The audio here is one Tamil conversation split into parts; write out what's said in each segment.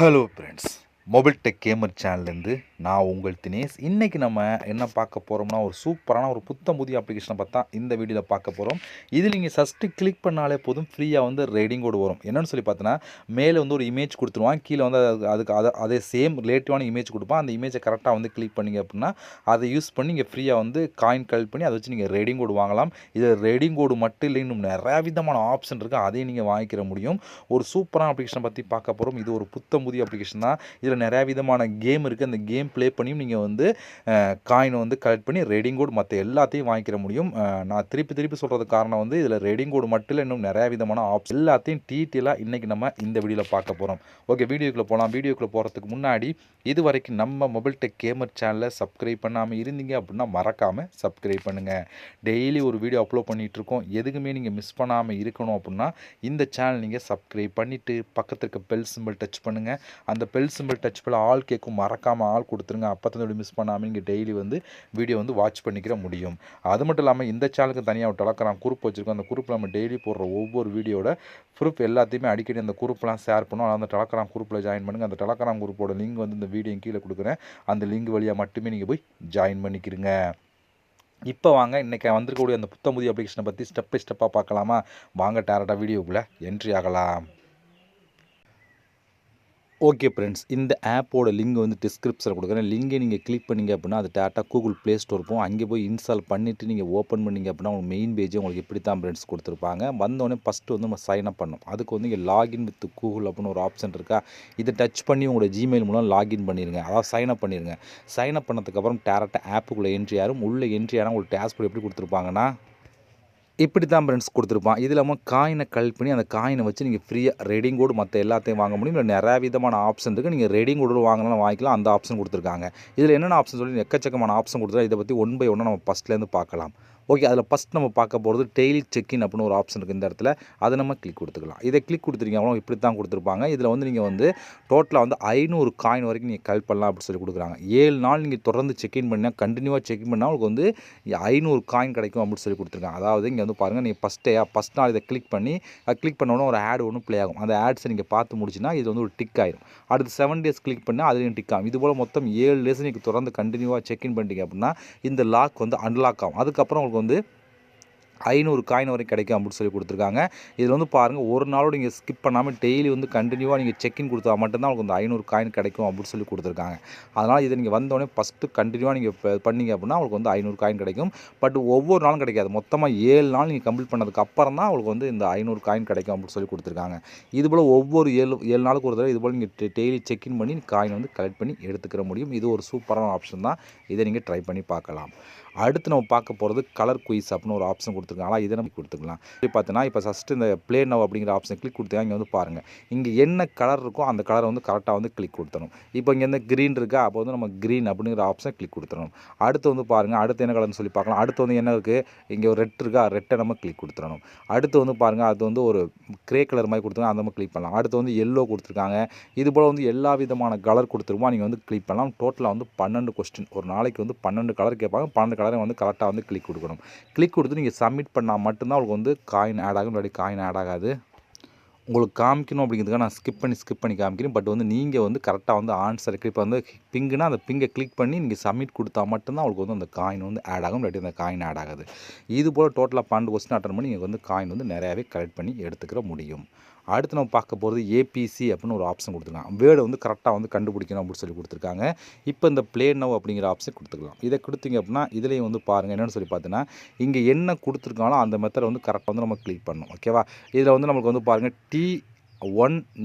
Hello friends, mobile tech gamer சேனல்லேருந்து நான் உங்கள் தினேஷ். இன்றைக்கி நம்ம என்ன பார்க்க போகிறோம்னா, ஒரு சூப்பரான ஒரு புத்தம் புதிய அப்ளிகேஷனை பார்த்தா இந்த வீடியோவில் பார்க்க போகிறோம். இது நீங்கள் ஃபஸ்ட்டு கிளிக் பண்ணாலே போதும், ஃப்ரீயாக வந்து ரேடிங் கோடு வரும். என்னென்னு சொல்லி பார்த்தோன்னா, மேலே வந்து ஒரு இமேஜ் கொடுத்துருவான், கீழே வந்து அதுக்கு அதே சேம் ரிலேட்டிவான இமேஜ் கொடுப்பான். அந்த இமேஜை கரெக்டாக வந்து கிளிக் பண்ணிங்க அப்படின்னா அதை யூஸ் பண்ணி நீங்கள் ஃப்ரீயாக வந்து காயின் கலெக்ட் பண்ணி அதை வச்சு நீங்கள் ரேடிங் கோடு வாங்கலாம். இது ரேடிங் கோடு மட்டும் இல்லை, இன்னும் நிறையா விதமான ஆப்ஷன் இருக்குது, அதையும் நீங்கள் வாங்கிக்கிற முடியும். ஒரு சூப்பரான அப்ளிகேஷனை பற்றி பார்க்க போகிறோம். இது ஒரு புத்தம் புதிய அப்ளிகேஷன் தான். இதில் நிறையா விதமான கேம் இருக்குது. அந்த கேம் ப்ளே பண்ணியும் நீங்கள் வந்து காயினை வந்து கலெக்ட் பண்ணி ரேடிங் கோடு மற்ற எல்லாத்தையும் வாங்கிக்கிற முடியும். நான் திருப்பி சொல்கிறதுக்கு காரணம் வந்து இதில் ரேடிங் கோடு மட்டும் இல்லை, இன்னும் நிறையா விதமான ஆப்ஷன் எல்லாத்தையும் டீட்டெயிலாக இன்றைக்கி நம்ம இந்த வீடியோவில் பார்க்க போகிறோம். ஓகே, வீடியோக்குள்ளே போகலாம். வீடியோக்குள்ளே போகிறதுக்கு முன்னாடி இது வரைக்கும் நம்ம மொபைல் டெக் கேமர் சேனலை சப்ஸ்கிரைப் பண்ணாமல் இருந்தீங்க அப்படின்னா மறக்காமல் சப்ஸ்கிரைப் பண்ணுங்கள். டெய்லி ஒரு வீடியோ அப்லோட் பண்ணிகிட்ருக்கோம். எதுக்குமே நீங்கள் மிஸ் பண்ணாமல் இருக்கணும் அப்படின்னா இந்த சேனல் நீங்கள் சப்ஸ்கிரைப் பண்ணிவிட்டு பக்கத்தில் இருக்க பெல் சிம்பிள் டச் பண்ணுங்கள். அந்த பெல் சிம்பிள் டச் பண்ண ஆல் கேட்கும், மறக்காமல் ஆல் கொடுத்துருங்க. அப்போ தான் மிஸ் பண்ணாமல் நீங்கள் டெய்லி வந்து வீடியோ வந்து வாட்ச் பண்ணிக்கிற முடியும். அது மட்டும் இல்லாமல் இந்த சேனலுக்கு தனியாக ஒரு டெலகிராம் குரூப் வச்சுருக்கோம். அந்த குரூப்பில் நம்ம டெய்லி போடுற ஒவ்வொரு வீடியோட ப்ரூஃப் எல்லாத்தையுமே அடிக்கடி அந்த குரூப்லாம் ஷேர் பண்ணுவோம். அந்த டெலகிராம் குரூப்பில் ஜாயின் பண்ணுங்கள். அந்த டெலகிராம் குரூப்போட லிங்க் வந்து இந்த வீடியோ கீழே கொடுக்குறேன். அந்த லிங்க் வழியாக மட்டுமே நீங்கள் போய் ஜாயின் பண்ணிக்கிறீங்க. இப்போ வாங்க இன்றைக்கி வந்திருக்கக்கூடிய அந்த புத்தம் புதிய அப்ளிகேஷனை பற்றி ஸ்டெப் பை ஸ்டெப்பாக பார்க்கலாமா? வாங்க டேரெக்டாக வீடியோக்குள்ளே என்ட்ரி ஆகலாம். ஓகே ஃப்ரெண்ட்ஸ், இந்த ஆப்போட லிங்க் வந்து டிஸ்கிரிப்ஷனில் கொடுக்குறேன். லிங்கை நீங்கள் கிளிக் பண்ணிங்க அப்படின்னா அது டேரெக்டாக கூகுள் ப்ளே ஸ்டோர் போகும். அங்கே போய் இன்ஸ்டால் பண்ணிவிட்டு நீங்கள் ஓப்பன் பண்ணிங்க அப்படின்னா உங்களுக்கு மெயின் பேஜ் உங்களுக்கு இப்படி தான் ஃப்ரெண்ட்ஸ் கொடுத்துருப்பாங்க. வந்தோடனே ஃபஸ்ட்டு வந்து நம்ம சைன் அப் பண்ணணும். அதுக்கு வந்து இங்கே லாகின் வித் கூகுள் அப்படின்னு ஒரு ஆப்ஷன் இருக்கா, இதை டச் பண்ணி உங்களோட ஜிமெயில் மூலம் லாகின் பண்ணிடுங்க. அதாவது சைன் அப் பண்ணிடுங்க. சைன் அப் பண்ணதுக்கப்புறம் டேரெக்டாக ஆப்புக்குள்ளே என்ட்ரி ஆகும். உள்ளே என்ட்ரி ஆனால் உங்களுக்கு டேஷ்போர்ட் எப்படி கொடுத்துருப்பாங்கன்னா இப்படி தான் ஃப்ரெண்ட்ஸ் கொடுத்துருப்பான். இது இல்லாமல் காயினை கலெக்ட் பண்ணி அந்த காயினை வச்சு நீங்கள் ஃப்ரீயாக ரேடிங் கோடு மற்ற எல்லாத்தையும் வாங்க முடியும். இல்லை நிறையா விதமான ஆப்ஷன் இருக்குது. நீங்கள் ரேடிங் கோடு வாங்கினாலும் வாங்கிக்கலாம். அந்த ஆப்ஷன் கொடுத்துருக்காங்க. இதில் என்னென்ன ஆப்ஷன் சொல்லி எக்கச்சக்கமான ஆப்ஷன் கொடுத்துருக்கா. இதை பற்றி ஒன் பை ஒன்னாக நம்ம ஃபஸ்ட்லேருந்து பார்க்கலாம். ஓகே, அதில் ஃபஸ்ட் நம்ம பார்க்க போகிறது டெய்லி செக்இன் அப்படின்னு ஒரு ஆப்ஷன் இருக்குது இந்த இடத்துல. அதை நம்ம கிளிக் கொடுத்துக்கலாம். இதை கிளிக் கொடுத்துருக்கீங்க அவ்வளோ இப்படி தான் கொடுத்துருப்பாங்க. இதில் வந்து நீங்கள் வந்து டோட்டலாக வந்து 500 காயின் வரைக்கும் நீங்கள் கலெக்ட் பண்ணலாம் அப்படின்னு சொல்லி கொடுக்குறாங்க. 7 நாள் நீங்கள் தொடர்ந்து செக்இன் பண்ணால் கண்டினியூவாக செக்இன் பண்ணால் உங்களுக்கு வந்து 500 காயின் கிடைக்கும் அப்படின்னு சொல்லி கொடுத்துருக்காங்க. அதாவது இங்கே வந்து பாருங்கள், நீங்கள் ஃபஸ்ட் நாள் இதை கிளிக் பண்ணி கிளிக் பண்ணோன்னா ஒரு ஆட் ஒன்று ப்ளே ஆகும். அந்த ஆட்ஸை நீங்கள் பார்த்து முடிச்சுன்னா இது வந்து ஒரு டிக் ஆயிடும். அடுத்து 7 டேஸ் கிளிக் பண்ணால் அதுலேயும் டிக் ஆகும். இதுபோல் மொத்தம் 7 டேஸ் நீங்கள் தொடர்ந்து கண்டினியூவாக செக்இன் பண்ணிட்டீங்க அப்படின்னா இந்த லாக் வந்து அன்லாக் ஆகும். அதுக்கப்புறம் உங்களுக்கு வந்து 500 காயின் வரைக்கும் கிடைக்கும் அப்படின்னு சொல்லி கொடுத்துருக்காங்க. இதில் வந்து பாருங்கள், ஒரு நாளோடு நீங்கள் ஸ்கிப் பண்ணாமல் டெய்லி வந்து கண்டினியூவாக நீங்கள் செக்இன் கொடுத்தா மட்டும்தான் உங்களுக்கு வந்து 500 காயின் கிடைக்கும் அப்படின்னு சொல்லி கொடுத்துருக்காங்க. அதனால் இதை நீங்கள் வந்தோடனே ஃபஸ்ட்டு கண்டினியூவாக நீங்கள் பண்ணிங்க அப்படின்னா உங்களுக்கு வந்து 500 காயின் கிடைக்கும். பட் ஒவ்வொரு நாளும் கிடைக்காது. மொத்தமாக 7 நாள் நீங்கள் கம்ப்ளீட் பண்ணதுக்கு அப்புறம் தான் உங்களுக்கு வந்து இந்த 500 காயின் கிடைக்கும் அப்படின்னு சொல்லி கொடுத்துருக்காங்க. இதுபோல் ஒவ்வொரு 7 நாளுக்கு ஒரு தடவை இதுபோல் நீங்கள் டெய்லி செக்இன் பண்ணி காயின் வந்து கலெக்ட் பண்ணி எடுத்துக்கிற முடியும். இது ஒரு சூப்பரான ஆப்ஷன் தான். இதை நீங்கள் ட்ரை பண்ணி பார்க்கலாம். அடுத்து நம்ம பார்க்க போகிறது கலர் குயிஸ் அப்படின்னு ஒரு ஆப்ஷன் கொடுத்துருக்காங்க. இதை நம்ம கொடுத்துக்கலாம். இப்படி பார்த்தீங்கன்னா இப்போ ஃபஸ்ட்டு இந்த ப்ளே நவ் அப்படிங்கிற ஆப்ஷன் கிளிக் கொடுத்தா இங்கே வந்து பாருங்கள், இங்கே என்ன கலர் இருக்கோ அந்த கலரை வந்து கரெக்டாக வந்து கிளிக் கொடுத்துடணும். இப்போ இங்கே வந்து க்ரீன் இருக்கா, அப்போ வந்து நம்ம க்ரீன் அப்படிங்கிற ஆப்ஷன் கிளிக் கொடுத்துடணும். அடுத்து வந்து பாருங்கள், அடுத்து என்ன கலர்னு சொல்லி பார்க்கலாம். அடுத்து வந்து என்ன இருக்குது, இங்கே ஒரு ரெட் இருக்கா, ரெட்டை நம்ம கிளிக் கொடுத்துடணும். அடுத்து வந்து பாருங்கள், அது வந்து ஒரு க்ரே கலர் மாதிரி கொடுத்துருக்காங்க, அந்த நம்ம கிளிக் பண்ணலாம். அடுத்து வந்து எல்லோ கொடுத்துருக்காங்க. இது போல் வந்து எல்லா விதமான கலர் கொடுத்துருமா நீங்கள் வந்து கிளிக் பண்ணலாம். டோட்டலாக வந்து 12 கொஸ்டின், ஒரு நாளைக்கு வந்து 12 கலர் கேட்பாங்க. 12 கலரை வந்து கரெக்டாக வந்து கிளிக் கொடுக்கணும். கிளிக் கொடுத்து நீங்கள் சப்மிட் பண்ணால் மட்டும்தான் உங்களுக்கு வந்து காயின் ஆட் ஆகும். இல்லாட்டி காயின் ஆட் ஆகாது. உங்களுக்கு காமிக்கணும் அப்படிங்கிறதுக்காக நான் ஸ்கிப் பண்ணி காமிக்கிறேன். பட் வந்து நீங்கள் வந்து கரெக்டாக வந்து ஆன்சர் இப்போ வந்து பிங்குனா அந்த பிங்கை கிளிக் பண்ணி நீங்கள் சப்மிட் கொடுத்தா மட்டும்தான் உங்களுக்கு வந்து அந்த காயின் வந்து ஆட் ஆகும். இல்லாட்டி அந்த காயின் ஆட் ஆகாது. இது போல் டோட்டலாக 12 கொஸ்டின் அட்டன் பண்ணி நீங்கள் வந்து காயின் வந்து நிறையாவே கலெக்ட் பண்ணி எடுத்துக்கிற முடியும். அடுத்து நம்ம பார்க்க போகிறது ஏபிசி அப்படின்னு ஒரு ஆப்ஷன் கொடுத்துருக்காங்க. வேர்டை வந்து கரெக்டாக வந்து கண்டுபிடிக்கணும் அப்படின்னு சொல்லி கொடுத்துருக்காங்க. இப்போ இந்த ப்ளே நவ் அப்படிங்கிற ஆப்ஷன் கொடுத்துக்கலாம். இதை கொடுத்தீங்க அப்படின்னா இதுலேயும் வந்து பாருங்கள் என்னென்னு சொல்லி பார்த்தீங்கன்னா, இங்கே என்ன கொடுத்துருக்காங்களோ அந்த மெத்தடை வந்து கரெக்டாக வந்து நம்ம கிளிக் பண்ணணும். ஓகேவா? இதில் வந்து நம்மளுக்கு வந்து பாருங்கள் T1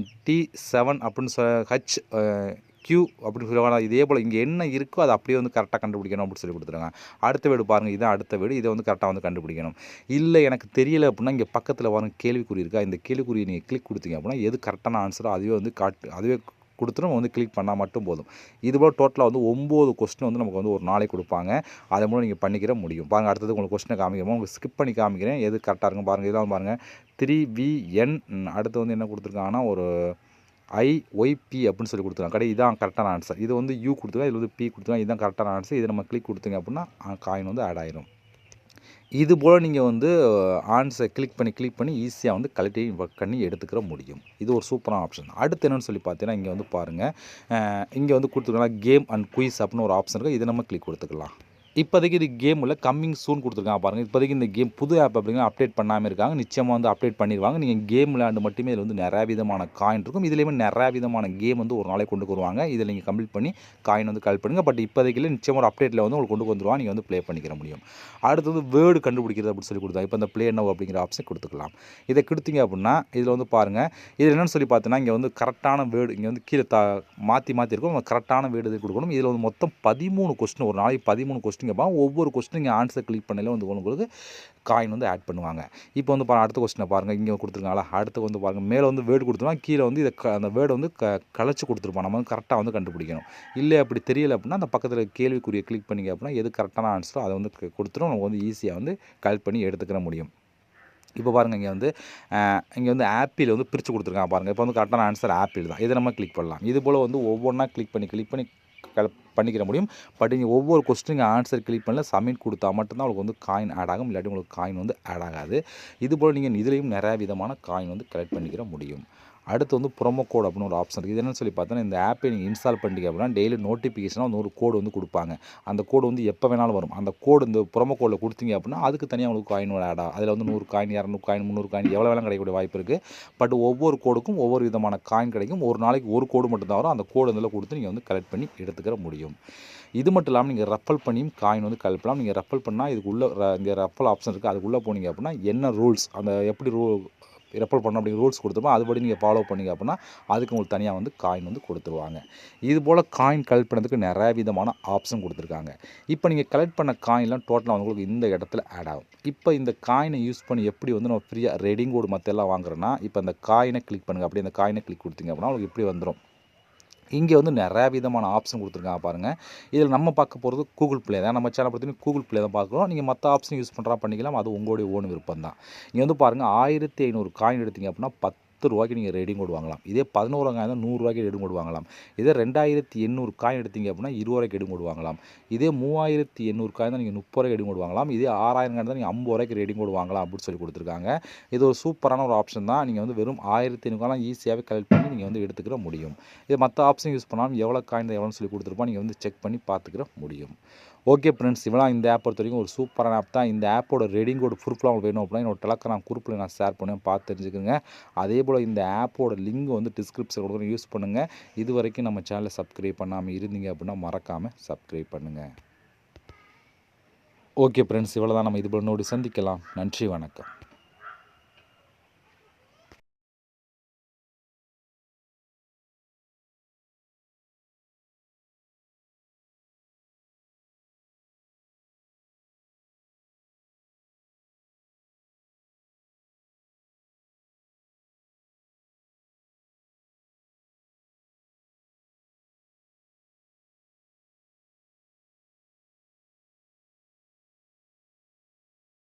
T7 அப்படின்னு ஹச் Q அப்படின்னு சொல்லுவாங்க. இதே போல் இங்கே என்ன இருக்கோ அதை அப்படியே வந்து கரெக்டாக கண்டுபிடிக்கணும் அப்படின்னு சொல்லி கொடுத்துருக்காங்க. அடுத்த வீடு பாருங்கள், இதுதான் அடுத்த வீடு. இதை வந்து கரெக்டாக வந்து கண்டுபிடிக்கணும். இல்லை எனக்கு தெரியலை அப்படின்னா இங்கே பக்கத்தில் வரும் கேள்விக்குறி இருக்கா, இந்த கேள்விக்குறியை நீங்கள் கிளிக் கொடுத்தீங்க அப்படின்னா எது கரெக்டான ஆன்சரோ அதுவே வந்து அதுவே கொடுத்து நம்ம வந்து கிளிக் பண்ணால் மட்டும் போதும். இதுபோல் டோட்டலாக வந்து 9 கொஸ்டின் வந்து நமக்கு வந்து ஒரு நாளைக்கு கொடுப்பாங்க. அதை மூலம் நீங்கள் பண்ணிக்கிற முடியும். பாருங்கள், அடுத்தது உங்களுக்கு கொஸ்டினை காமிக்கிறோம். உங்களுக்கு ஸ்கிப் பண்ணி காமிக்கிறேன் எது கரெக்டாக இருக்கும் பாருங்கள். இதெல்லாம் பாருங்கள் 3VN. அடுத்து வந்து என்ன கொடுத்துருக்காங்கன்னா ஒரு IYP அப்படின்னு சொல்லி கொடுத்துருக்காங்க. இதான் கரெக்டான ஆன்சர். இது வந்து U கொடுத்துருக்காங்க, இது வந்து P கொடுத்துருக்காங்க. இதுதான் கரெக்டான ஆன்சர். இதை நம்ம கிளிக் கொடுத்தீங்க அப்படின்னா காயின் வந்து ஆட் ஆயிரும். இது போல் நீங்கள் வந்து ஆன்ஸை கிளிக் பண்ணி ஈஸியாக வந்து கலெக்டி ஒர்க் பண்ணி எடுத்துக்கிற முடியும். இது ஒரு சூப்பரான ஆப்ஷன். அடுத்து என்னென்னு சொல்லி பார்த்தீங்கன்னா, இங்கே வந்து பாருங்கள், இங்கே வந்து கொடுத்துருக்காங்க கேம் அண்ட் குயிஸ் அப்படின்னு ஒரு ஆப்ஷன் இருக்குது. இதை நம்ம கிளிக் கொடுத்துக்கலாம். இப்போதைக்கு இது கேமில் கம்மிங் சூன் கொடுத்துருக்காங்க பாருங்கள். இப்போதைக்கு இந்த கேம் புது ஆப் அப்படிங்கிற அப்டேட் பண்ணாமல் இருக்காங்க. நிச்சயமாக வந்து அப்டேட் பண்ணிடுவாங்க. நீங்கள் கேம் விளையாண்டு மட்டுமே இதில் வந்து நிறையா விதமான காயின் இருக்கும். இதுலேயுமே நிறையா விதமான கேம் வந்து ஒரு நாளைக்கு கொண்டு வருவாங்க. இதில் நீங்கள் கம்ப்ளீட் பண்ணி காயின் வந்து கலெக்ட் பண்ணுங்கள். பட் இப்போதைக்கு நிச்சயமாக ஒரு அப்டேட்டில் வந்து உங்களுக்கு கொண்டு வந்துடுவாங்க. நீங்கள் வந்து ப்ளே பண்ணிக்கிற முடியும். அடுத்து வந்து வேர்டு கண்டுபிடிக்கிறது அப்படின்னு சொல்லி கொடுத்தாங்க. இப்போ இந்த ப்ளே நவ் அப்படிங்கிற ஆப்ஷன் கொடுத்துக்கலாம். இதை கொடுத்தீங்க அப்படின்னா இதில் வந்து பாருங்கள், இது என்னென்னு சொல்லி பார்த்தீங்கன்னா, இங்கே வந்து கரெக்டான வேர்டு இங்கே வந்து கீழே மாற்றி இருக்கும். கரெக்டான வேர்டு இது கொடுக்கணும். இதில் வந்து மொத்தம் 13 கொஸ்டின், ஒரு நாளைக்கு 13 கொஸ்டின் கேட்பாங்க. ஒவ்வொரு கொஸ்டின் நீங்கள் ஆன்சர் கிளிக் பண்ணல வந்து உங்களுக்கு காயின் வந்து ஆட் பண்ணுவாங்க. இப்போ வந்து அடுத்த கொஸ்டினை பாருங்கள். இங்கே கொடுத்துருக்காங்களா, அடுத்து வந்து பாருங்கள், மேலே வந்து வேர்டு கொடுத்துருவாங்க, கீழே வந்து இதை அந்த வேர்டு வந்து கழிச்சு கொடுத்துருப்போம். நம்ம வந்து கரெக்டாக வந்து கண்டுபிடிக்கணும். இல்லை அப்படி தெரியலை அப்படின்னா அந்த பக்கத்தில் கேள்விக்குரிய கிளிக் பண்ணிங்க அப்படின்னா எது கரெக்டான ஆன்சரோ அதை வந்து கொடுத்துரும். நம்ம வந்து ஈஸியாக வந்து கலெக்ட் பண்ணி எடுத்துக்கிற முடியும். இப்போ பாருங்கள், இங்கே வந்து ஆப்பிள் வந்து பிரித்து கொடுத்துருக்காங்க பாருங்கள். இப்போ வந்து கரெக்டான ஆன்சர் ஆப்பிள் தான். இதை நம்ம கிளிக் பண்ணலாம். இது போல் வந்து ஒவ்வொன்றா கிளிக் பண்ணி பண்ணிக்கிற முடியும். பட் நீங்கள் ஒவ்வொரு கொஸ்டின் ஆன்சர் கிளிக் பண்ணல சப்மிட் கொடுத்தா மட்டும்தான் உங்களுக்கு வந்து காயின் ஆட் ஆகும். இல்லாட்டி உங்களுக்கு காயின் வந்து ஆட் ஆகாது. இதுபோல் நீங்கள் இதுலேயும் நிறையா விதமான காயின் வந்து கலெக்ட் பண்ணிக்கிற முடியும். அடுத்து வந்து ப்ரோமோ கோட் அப்படின்னு ஒரு ஆப்ஷன் இருக்குது. இது என்னன்னு சொல்லி பார்த்தோன்னா, இந்த ஆப்பை நீங்கள் இன்ஸ்டால் பண்ணிட்டீங்க அப்படின்னா டெய்லி நோட்டிஃபிகேஷனாக வந்து ஒரு கோடு வந்து கொடுப்பாங்க. அந்த கோடு வந்து எப்போ வேணாலும் வரும். அந்த கோடு இந்த ப்ரோமோ கோடில் கொடுத்தீங்க அப்படின்னா அதுக்கு தனியாக உங்களுக்கு காயின் ஆட் ஆகும். அதில் வந்து 100 காயின், 200 காயின், 300 காயின் எவ்வளோ வேணாலும் கிடைக்கக்கூடிய வாய்ப்பு இருக்குது. பட் ஒவ்வொரு கோடுக்கும் ஒவ்வொரு விதமான காயின் கிடைக்கும். ஒரு நாளைக்கு ஒரு கோடு மட்டும் தான் வரும். அந்த கோடு இதில் கொடுத்து நீங்கள் வந்து கலெக்ட் பண்ணி எடுத்துக்கிற முடியும். இது மட்டும் இல்லாமல் நீங்கள் ரெஃபல் பண்ணியும் காயின் வந்து கலெக்ட் பண்ணலாம். நீங்கள் ரெஃபல் பண்ணால் இதுக்குள்ளே இங்கே ரெஃபல் ஆப்ஷன் இருக்குது. அதுக்குள்ளே போனீங்க அப்படின்னா என்ன ரூல்ஸ், அந்த எப்படி ரெஃபர் பண்ணணும் அப்படிங்கிற ரூல்ஸ் கொடுத்துருப்போம். அதுபடி நீங்கள் ஃபாலோ பண்ணிங்க அப்படின்னா அதுக்கு உங்களுக்கு தனியாக வந்து காயின் வந்து கொடுத்துருவாங்க. இது போல் காயின் கலெக்ட் பண்ணுறதுக்கு நிறைய விதமான ஆப்ஷன் கொடுத்துருக்காங்க. இப்போ நீங்கள் கலெக்ட் பண்ண காயின்லாம் டோட்டலாக உங்களுக்கு இந்த இடத்துல ஆட் ஆகும். இப்போ இந்த காயினை யூஸ் பண்ணி எப்படி வந்து நம்ம ஃப்ரீயாக ரெடிங் கோடு மற்ற எல்லாம் வாங்குறோன்னா, இப்போ அந்த காயினை கிளிக் பண்ணுங்கள். அப்படி அந்த காயினை கிளிக் கொடுத்தீங்க அப்படின்னா உங்களுக்கு இப்படி வந்துடும். இங்கே வந்து நிறையா விதமான ஆப்ஷன் கொடுத்துருக்காங்க பாருங்கள். இதில் நம்ம பார்க்க போகிறது கூகுள் ப்ளே தான். நம்ம சேனல் பார்த்தீங்கன்னா கூகுள் ப்ளே தான் பார்க்குறோம். நீங்கள் மற்ற ஆப்ஷன் யூஸ் பண்ணுறா பண்ணிக்கலாம். அது உங்களுடைய ஓன் விருப்பம் தான். இங்கே வந்து பாருங்கள், 1500 காயின் எடுத்தீங்க அப்படின்னா 10 ரூபாய்க்கு நீங்கள் ரெடிங் கோட் வாங்கலாம். இதே 11 காயின் தான் 100 ரூபாய்க்கு ரெடிங் கோட் வாங்கலாம். இதே 2800 காயின் எடுத்தீங்க அப்படின்னா 20 ரூபாய்க்கு ரெடிங் கோட் வாங்கலாம். இதே 3800 காயின் தான் நீங்கள் 30 ரூபாய்க்கு ரெடிங் கோட் வாங்கலாம். இதே 6000 காயின் தான் நீங்கள் 50 ரூபாய்க்கு ரெடிங் கோட் வாங்கலாம் அப்படின்னு சொல்லி கொடுத்துருக்காங்க. இது ஒரு சூப்பரான ஒரு ஆப்ஷன் தான். நீங்கள் வந்து வெறும் 1500 காயின் ஈஸியாகவே கலெக்ட் பண்ணி நீங்கள் வந்து எடுத்துக்கிற முடியும். இது மற்ற ஆப்ஷன் யூஸ் பண்ணாலும் எவ்வளோ காயின் எவ்வளோன்னு சொல்லி கொடுத்துருப்போம். நீங்கள் வந்து செக் பண்ணி பார்த்துக்கிற முடியும். ஓகே ஃப்ரெண்ட்ஸ், இவ்வளோ இந்த ஆப் பொறுத்த வரைக்கும் ஒரு சூப்பரான ஆப் தான். இந்த ஆப்போட ரெடிங் கோட் ப்ரூஃப்லாம் உங்களுக்கு வேணும் அப்படின்னா என்னோட டெலகிராம் குரூப்பில் நான் ஷேர் பண்ணுவேன், பார்த்து தெரிஞ்சுக்கோங்க. அதே போல் இந்த ஆப்போட லிங்க் வந்து டிஸ்கிரிப்ஷன் கொடுக்குறேன், யூஸ் பண்ணுங்கள். இது வரைக்கும் நம்ம சேனலை சப்ஸ்கிரைப் பண்ணாமல் இருந்தீங்க அப்படின்னா மறக்காமல் சப்ஸ்கிரைப் பண்ணுங்கள். ஓகே ஃப்ரெண்ட்ஸ், இவ்வளோ தான். நம்ம இது போல் நோடி சந்திக்கலாம். நன்றி, வணக்கம்.